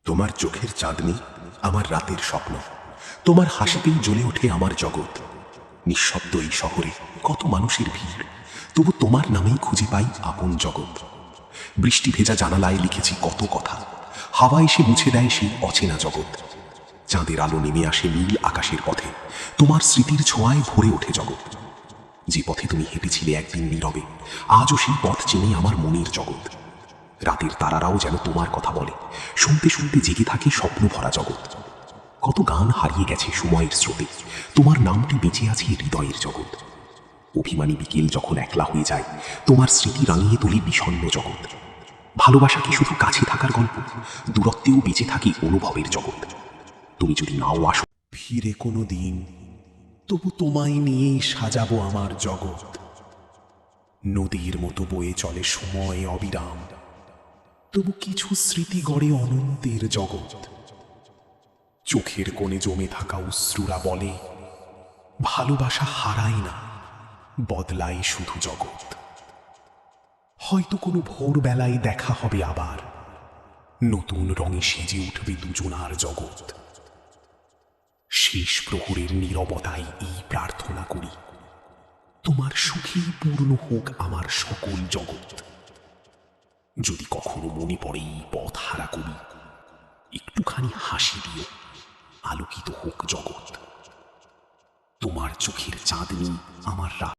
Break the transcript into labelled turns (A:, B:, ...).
A: তোমার চোখের চাঁদনি আমার রাতের স্বপ্ন, তোমার হাসিতেই জ্বলে ওঠে আমার জগৎ। নিঃশব্দ এই শহরে কত মানুষের ভিড়, তবু তোমার নামেই খুঁজে পাই আপন জগৎ। বৃষ্টি ভেজা জানালায় লিখেছি কত কথা, হাওয়া এসে মুছে দেয় সেই অচেনা জগৎ। চাঁদের আলো নেমে আসে নীল আকাশের পথে, তোমার স্মৃতির ছোঁয়ায় ভরে ওঠে জগৎ। যে পথে তুমি হেঁটেছিলে একদিন নীরবে, আজও সেই পথ চেনে আমার মনের জগৎ। রাতের তারারাও যেন তোমার কথা বলে, শুনতে শুনতে জেগে থাকে স্বপ্ন ভরা জগৎ। কত গান হারিয়ে গেছে সময়ের স্রোতে, তোমার নামটি বেঁচে আছে হৃদয়ের জগৎ। অভিমানী বিকেল যখন একলা হয়ে যায়, তোমার স্মৃতি রাঙিয়ে তোলে বিষণ্ণ জগৎ। ভালোবাসা কি শুধু কাছে থাকার গল্প? দূরত্বেও বেঁচে থাকি অনুভবের জগৎ। তুমি যদি নাও আসো ফিরে কোনো দিন, তবু তোমায় নিয়েই সাজাবো আমার জগৎ। নদীর মতো বয়ে চলে সময় অবিরাম, তবু কিছু স্মৃতি গড়ে অনন্তের জগৎ। চোখের কোণে জমে থাকা অশ্রুরা বলে, ভালোবাসা হারায় না, বদলায় শুধু জগৎ। হয়তো কোনো ভোরবেলায় দেখা হবে আবার, নতুন রঙে সেজে উঠবে দুজনার জগৎ। শেষ প্রহরের নীরবতায় এই প্রার্থনা করি, তোমার সুখেই পূর্ণ হোক আমার সকল জগৎ। যদি কখনো মনে পড়ে এই পথ হারা কবি, একটুখানি হাসি দিও, আলোকিত হোক জগৎ। তোমার চোখের চাঁদনি আমার রাত।